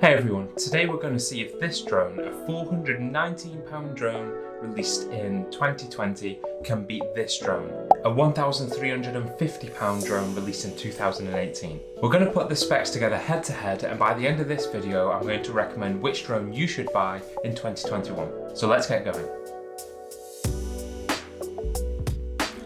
Hey everyone, today we're going to see if this drone, a £419 drone released in 2020, can beat this drone, a £1,350 drone released in 2018. We're going to put the specs together head to head, and by the end of this video I'm going to recommend which drone you should buy in 2021. So let's get going.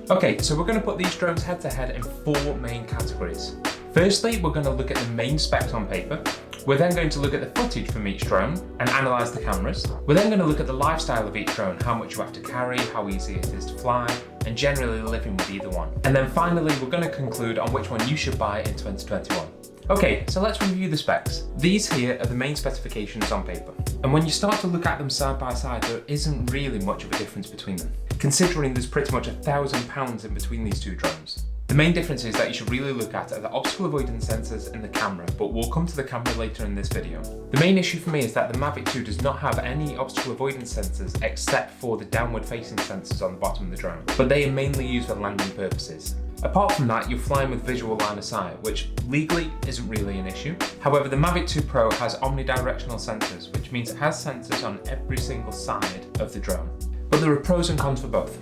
Okay, so we're going to put these drones head to head in four main categories. Firstly, we're going to look at the main specs on paper. We're then going to look at the footage from each drone and analyse the cameras. We're then going to look at the lifestyle of each drone, how much you have to carry, how easy it is to fly, and generally living with either one. And then finally, we're going to conclude on which one you should buy in 2021. Okay, so let's review the specs. These here are the main specifications on paper. And when you start to look at them side by side, there isn't really much of a difference between them, considering there's pretty much £1,000 in between these two drones. The main differences that you should really look at are the obstacle avoidance sensors and the camera, but we'll come to the camera later in this video. The main issue for me is that the Mavic 2 does not have any obstacle avoidance sensors except for the downward facing sensors on the bottom of the drone, but they are mainly used for landing purposes. Apart from that, you're flying with visual line of sight, which legally isn't really an issue. However, the Mavic 2 Pro has omnidirectional sensors, which means it has sensors on every single side of the drone. But there are pros and cons for both.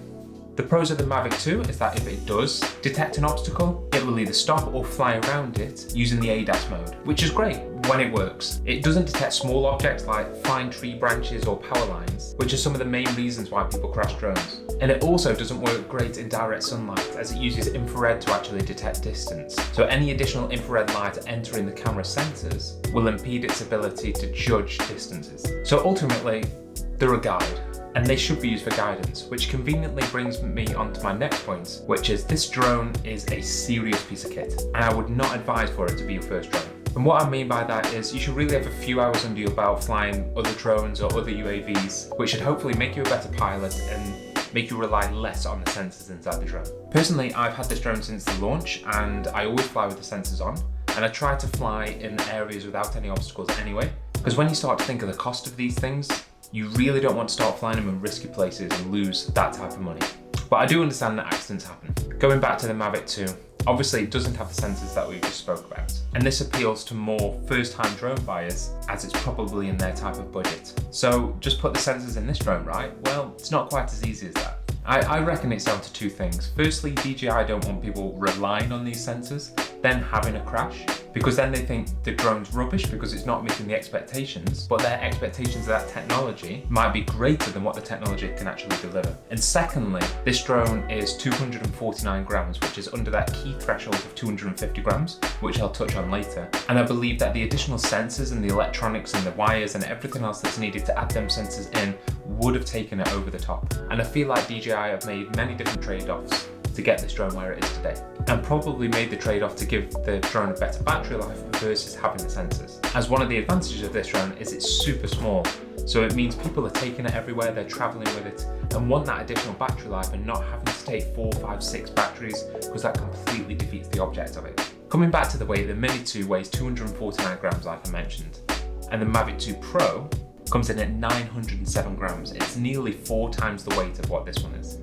The pros of the Mavic 2 is that if it does detect an obstacle, it will either stop or fly around it using the ADAS mode, which is great when it works. It doesn't detect small objects like flying tree branches or power lines, which are some of the main reasons why people crash drones. And it also doesn't work great in direct sunlight, as it uses infrared to actually detect distance. So any additional infrared light entering the camera sensors will impede its ability to judge distances. So ultimately, they're a guide, and they should be used for guidance, which conveniently brings me on to my next point, which is this drone is a serious piece of kit, and I would not advise for it to be your first drone. And what I mean by that is you should really have a few hours under your belt flying other drones or other UAVs, which should hopefully make you a better pilot and make you rely less on the sensors inside the drone. Personally, I've had this drone since the launch, and I always fly with the sensors on, and I try to fly in areas without any obstacles anyway, because when you start to think of the cost of these things, you really don't want to start flying them in risky places and lose that type of money. But I do understand that accidents happen. Going back to the Mavic 2, obviously it doesn't have the sensors that we just spoke about. And this appeals to more first-time drone buyers, as it's probably in their type of budget. So just put the sensors in this drone, right? Well, it's not quite as easy as that. I reckon it's down to two things. Firstly, DJI don't want people relying on these sensors, then having a crash, because then they think the drone's rubbish because it's not meeting the expectations, but their expectations of that technology might be greater than what the technology can actually deliver. And secondly, this drone is 249 grams, which is under that key threshold of 250 grams, which I'll touch on later. And I believe that the additional sensors and the electronics and the wires and everything else that's needed to add them sensors in would have taken it over the top. And I feel like DJI have made many different trade-offs to get this drone where it is today, and probably made the trade-off to give the drone a better battery life versus having the sensors. As one of the advantages of this drone is it's super small, so it means people are taking it everywhere, they're traveling with it, and want that additional battery life and not having to take 4, 5, 6 batteries, because that completely defeats the object of it. Coming back to the weight, the Mini 2 weighs 249 grams like I mentioned, and the Mavic 2 Pro comes in at 907 grams. It's nearly 4 times the weight of what this one is.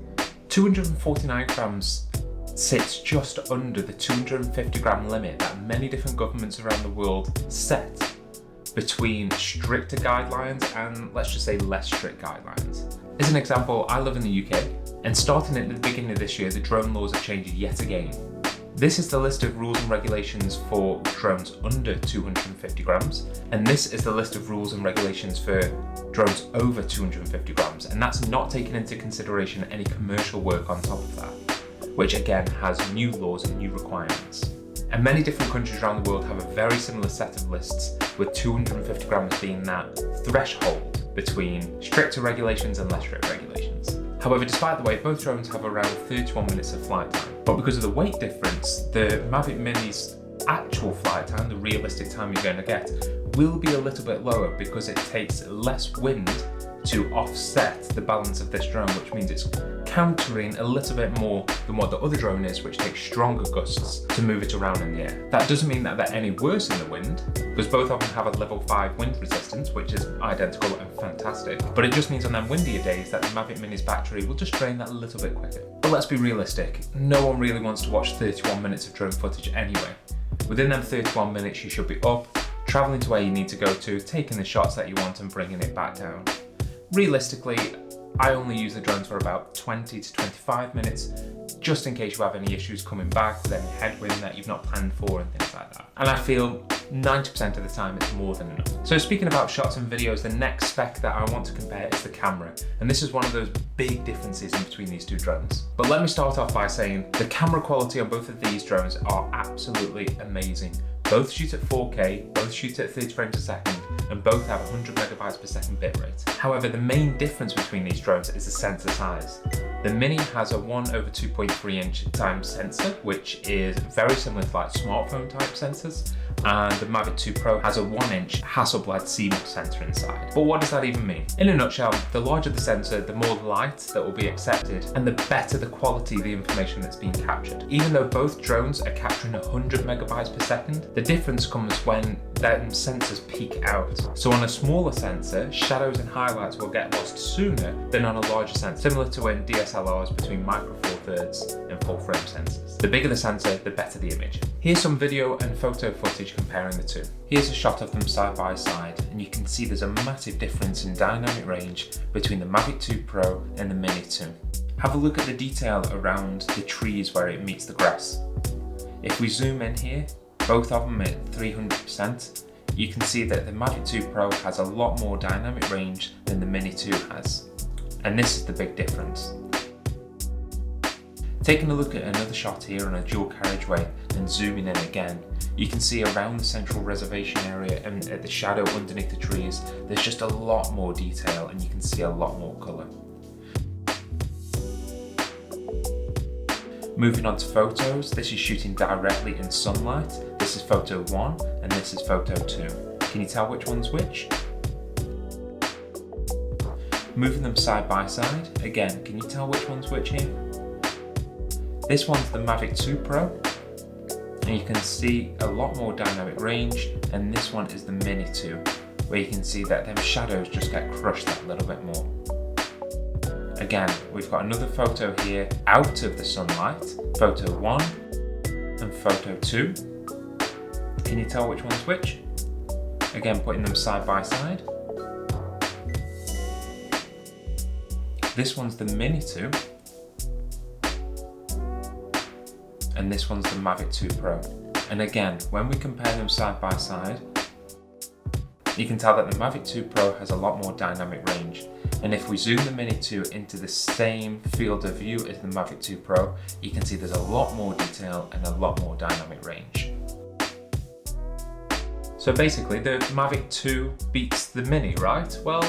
249 grams sits just under the 250 gram limit that many different governments around the world set between stricter guidelines and, let's just say, less strict guidelines. As an example, I live in the UK, and starting at the beginning of this year, the drone laws have changed yet again. This is the list of rules and regulations for drones under 250 grams, and this is the list of rules and regulations for drones over 250 grams, and that's not taking into consideration any commercial work on top of that, which again has new laws and new requirements. And many different countries around the world have a very similar set of lists, with 250 grams being that threshold between stricter regulations and less strict regulations. However, despite the weight, both drones have around 31 minutes of flight time. But because of the weight difference, the Mavic Mini's actual flight time, the realistic time you're going to get, will be a little bit lower because it takes less wind to offset the balance of this drone, which means it's countering a little bit more than what the other drone is, which takes stronger gusts to move it around in the air. That doesn't mean that they're any worse in the wind, because both of them have a level 5 wind resistance, which is identical and fantastic, but it just means on them windier days that the Mavic Mini's battery will just drain that a little bit quicker. But let's be realistic, no one really wants to watch 31 minutes of drone footage anyway. Within them 31 minutes you should be up, traveling to where you need to go to, taking the shots that you want and bringing it back down. Realistically, I only use the drones for about 20 to 25 minutes, just in case you have any issues coming back with any headwind that you've not planned for and things like that. And I feel 90% of the time it's more than enough. So speaking about shots and videos, the next spec that I want to compare is the camera. And this is one of those big differences in between these two drones. But let me start off by saying the camera quality on both of these drones are absolutely amazing. Both shoot at 4K, both shoot at 30 frames a second, and both have 100 megabytes per second bitrate. However, the main difference between these drones is the sensor size. The Mini has a 1/2.3 inch times sensor, which is very similar to like smartphone type sensors, and the Mavic 2 Pro has a 1 inch Hasselblad CMOS sensor inside. But what does that even mean? In a nutshell, the larger the sensor, the more light that will be accepted, and the better the quality of the information that's being captured. Even though both drones are capturing 100 megabytes per second, the difference comes when them sensors peak out. So on a smaller sensor, shadows and highlights will get lost sooner than on a larger sensor, similar to when DSLRs between micro four thirds and full frame sensors. The bigger the sensor, the better the image. Here's some video and photo footage comparing the two. Here's a shot of them side by side, and you can see there's a massive difference in dynamic range between the Mavic 2 Pro and the Mini 2. Have a look at the detail around the trees where it meets the grass. If we zoom in here, both of them at 300%, you can see that the Mavic 2 Pro has a lot more dynamic range than the Mini 2 has. And this is the big difference. Taking a look at another shot here on a dual carriageway and zooming in again, you can see around the central reservation area and at the shadow underneath the trees, there's just a lot more detail and you can see a lot more colour. Moving on to photos, this is shooting directly in sunlight. This is photo 1 and this is photo 2. Can you tell which one's which? Moving them side by side, again, can you tell which one's which here? This one's the Mavic 2 Pro, and you can see a lot more dynamic range, and this one is the Mini 2, where you can see that them shadows just get crushed that little bit more. Again, we've got another photo here out of the sunlight, photo 1 and photo 2. Can you tell which one's which? Again, putting them side by side. This one's the Mini 2. And this one's the Mavic 2 Pro. And again, when we compare them side by side, you can tell that the Mavic 2 Pro has a lot more dynamic range. And if we zoom the Mini 2 into the same field of view as the Mavic 2 Pro, you can see there's a lot more detail and a lot more dynamic range. So basically, the Mavic 2 beats the Mini, right? Well,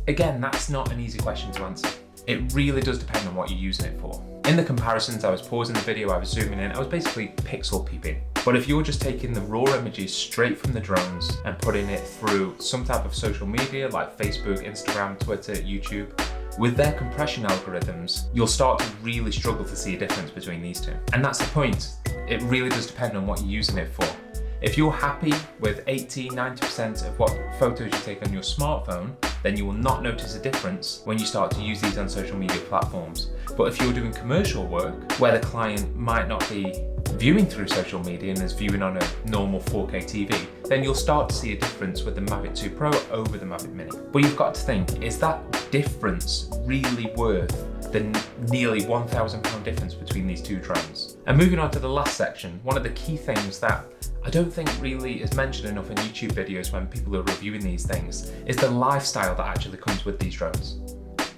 again, that's not an easy question to answer. It really does depend on what you're using it for. In the comparisons, I was pausing the video, I was zooming in, I was basically pixel peeping. But if you're just taking the raw images straight from the drones and putting it through some type of social media like Facebook, Instagram, Twitter, YouTube, with their compression algorithms, you'll start to really struggle to see a difference between these two. And that's the point. It really does depend on what you're using it for. If you're happy with 80-90% of what photos you take on your smartphone, then you will not notice a difference when you start to use these on social media platforms. But if you're doing commercial work, where the client might not be viewing through social media and is viewing on a normal 4K TV, then you'll start to see a difference with the Mavic 2 Pro over the Mavic Mini. But you've got to think, is that difference really worth the nearly £1,000 difference between these two drones? And moving on to the last section, one of the key things that I don't think really is mentioned enough in YouTube videos when people are reviewing these things is the lifestyle that actually comes with these drones.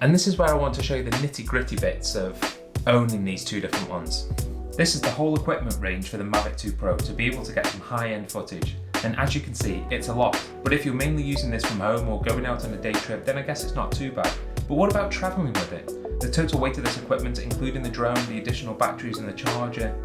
And this is where I want to show you the nitty-gritty bits of owning these two different ones. This is the whole equipment range for the Mavic 2 Pro to be able to get some high-end footage. And as you can see, it's a lot. But if you're mainly using this from home or going out on a day trip, then I guess it's not too bad. But what about traveling with it? The total weight of this equipment, including the drone, the additional batteries and the charger,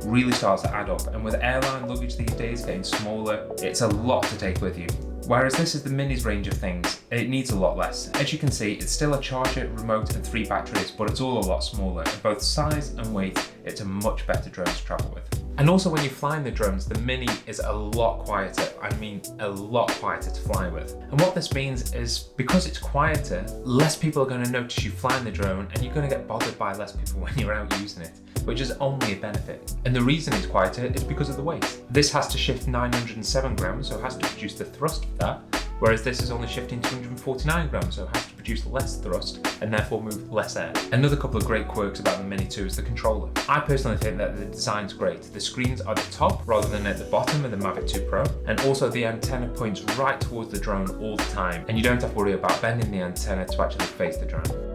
really starts to add up, and with airline luggage these days getting smaller, it's a lot to take with you. Whereas this is the Mini's range of things, it needs a lot less. As you can see, it's still a charger, remote and 3 batteries, but it's all a lot smaller. In both size and weight, it's a much better drone to travel with. And also when you're flying the drones, the Mini is a lot quieter. I mean, a lot quieter to fly with. And what this means is, because it's quieter, less people are going to notice you flying the drone, and you're going to get bothered by less people when you're out using it. which is only a benefit. And the reason it's quieter is because of the weight. This has to shift 907 grams, so it has to produce the thrust for that, whereas this is only shifting 249 grams, so it has to produce less thrust and therefore move less air. Another couple of great quirks about the Mini 2 is the controller. I personally think that the design's great. The screens are at the top rather than at the bottom of the Mavic 2 Pro, and also the antenna points right towards the drone all the time, and you don't have to worry about bending the antenna to actually face the drone.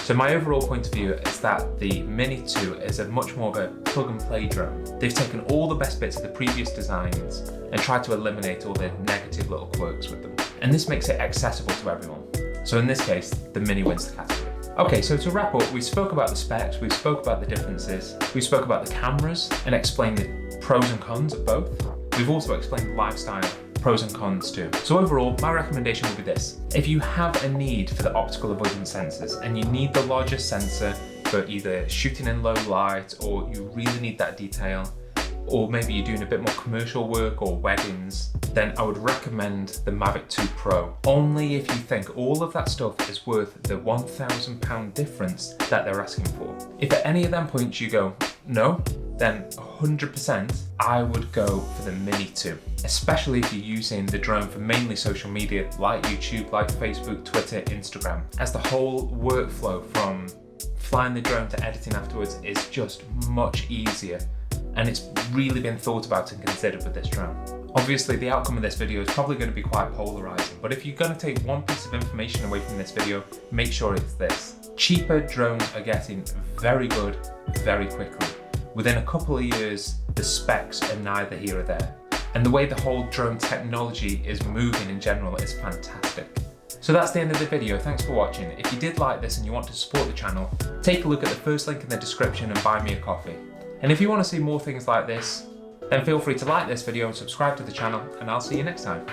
So my overall point of view is that the Mini 2 is a much more of a plug and play drone. They've taken all the best bits of the previous designs and tried to eliminate all the negative little quirks with them. And this makes it accessible to everyone. So in this case, the Mini wins the category. Okay, so to wrap up, we spoke about the specs, we spoke about the differences, we spoke about the cameras and explained the pros and cons of both. We've also explained the lifestyle pros and cons too. So overall, my recommendation would be this. If you have a need for the optical avoidance sensors and you need the largest sensor for either shooting in low light, or you really need that detail, or maybe you're doing a bit more commercial work or weddings, then I would recommend the Mavic 2 Pro. Only if you think all of that stuff is worth the £1,000 difference that they're asking for. If at any of them points you go, no, then 100% I would go for the Mini 2. Especially if you're using the drone for mainly social media like YouTube, like Facebook, Twitter, Instagram, as the whole workflow from flying the drone to editing afterwards is just much easier, and it's really been thought about and considered with this drone. Obviously the outcome of this video is probably going to be quite polarizing, but if you're going to take one piece of information away from this video, make sure it's this. Cheaper drones are getting very good very quickly. Within a couple of years, the specs are neither here or there. And the way the whole drone technology is moving in general is fantastic. So that's the end of the video. Thanks for watching. If you did like this and you want to support the channel, take a look at the first link in the description and buy me a coffee. And if you want to see more things like this, then feel free to like this video and subscribe to the channel, and I'll see you next time.